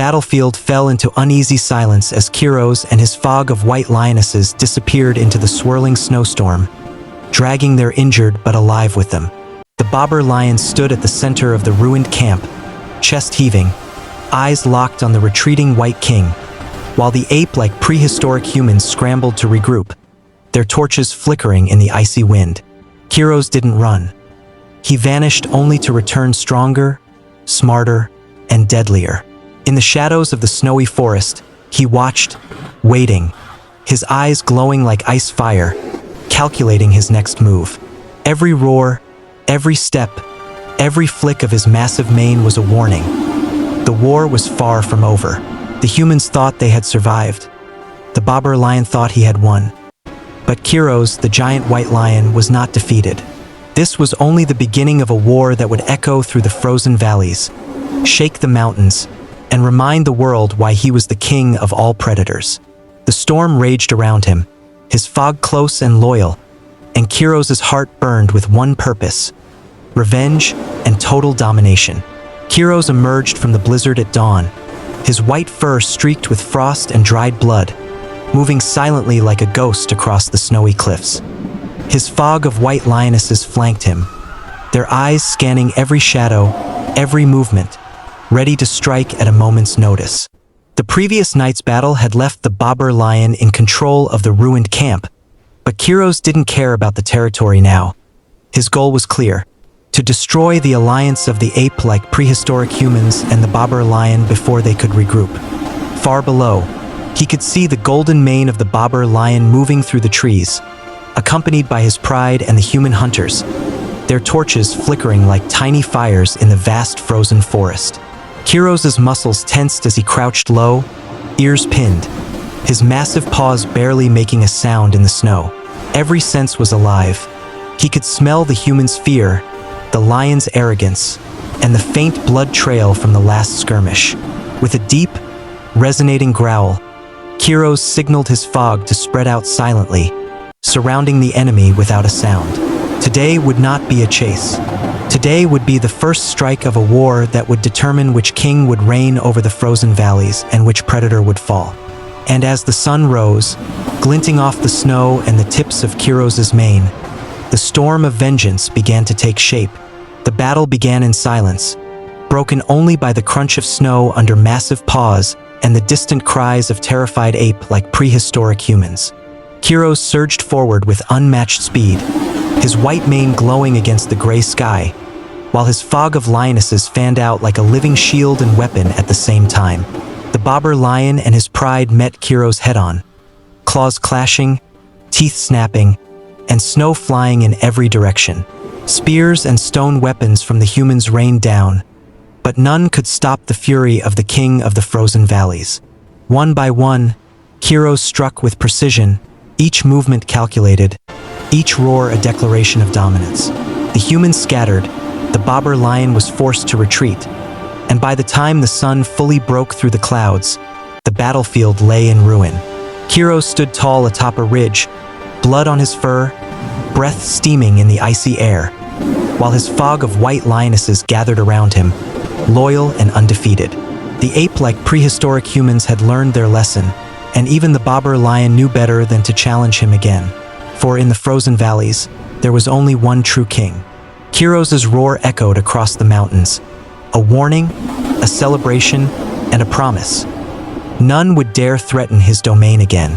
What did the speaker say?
battlefield fell into uneasy silence as Kiros and his fog of white lionesses disappeared into the swirling snowstorm, dragging their injured but alive with them. The Babar Lion stood at the center of the ruined camp, chest heaving, eyes locked on the retreating White King, while the ape like prehistoric humans scrambled to regroup, their torches flickering in the icy wind. Kiros didn't run. He vanished only to return stronger, smarter, and deadlier. In the shadows of the snowy forest, he watched, waiting, his eyes glowing like ice fire, calculating his next move. Every roar, every step, every flick of his massive mane was a warning. The war was far from over. The humans thought they had survived. The Babar Lion thought he had won. But Kiros, the giant white lion, was not defeated. This was only the beginning of a war that would echo through the frozen valleys, shake the mountains, and remind the world why he was the king of all predators. The storm raged around him, his fog close and loyal, and Kiros's heart burned with one purpose: revenge and total domination. Kiros emerged from the blizzard at dawn, his white fur streaked with frost and dried blood, moving silently like a ghost across the snowy cliffs. His fog of white lionesses flanked him, their eyes scanning every shadow, every movement, ready to strike at a moment's notice. The previous night's battle had left the Babar Lion in control of the ruined camp, but Kiros didn't care about the territory now. His goal was clear: to destroy the alliance of the ape-like prehistoric humans and the Babar Lion before they could regroup. Far below, he could see the golden mane of the Babar Lion moving through the trees, accompanied by his pride and the human hunters, their torches flickering like tiny fires in the vast frozen forest. Kiros's muscles tensed as he crouched low, ears pinned, his massive paws barely making a sound in the snow. Every sense was alive. He could smell the human's fear, the lion's arrogance, and the faint blood trail from the last skirmish. With a deep, resonating growl, Kiros signaled his fog to spread out silently, surrounding the enemy without a sound. Today would not be a chase. Today would be the first strike of a war that would determine which king would reign over the frozen valleys and which predator would fall. And as the sun rose, glinting off the snow and the tips of Kiros's mane, the storm of vengeance began to take shape. The battle began in silence, broken only by the crunch of snow under massive paws and the distant cries of terrified ape like prehistoric humans. Kiros surged forward with unmatched speed, his white mane glowing against the gray sky, while his fog of lionesses fanned out like a living shield and weapon at the same time. The Babar Lion and his pride met Kiros head-on, claws clashing, teeth snapping, and snow flying in every direction. Spears and stone weapons from the humans rained down, but none could stop the fury of the king of the frozen valleys. One by one, Kiros struck with precision, each movement calculated, each roar a declaration of dominance. The humans scattered, the Babar Lion was forced to retreat, and by the time the sun fully broke through the clouds, the battlefield lay in ruin. Kiros stood tall atop a ridge, blood on his fur, breath steaming in the icy air, while his fog of white lionesses gathered around him, loyal and undefeated. The ape-like prehistoric humans had learned their lesson, and even the Babar Lion knew better than to challenge him again. For in the frozen valleys, there was only one true king. Kiros's roar echoed across the mountains, a warning, a celebration, and a promise. None would dare threaten his domain again.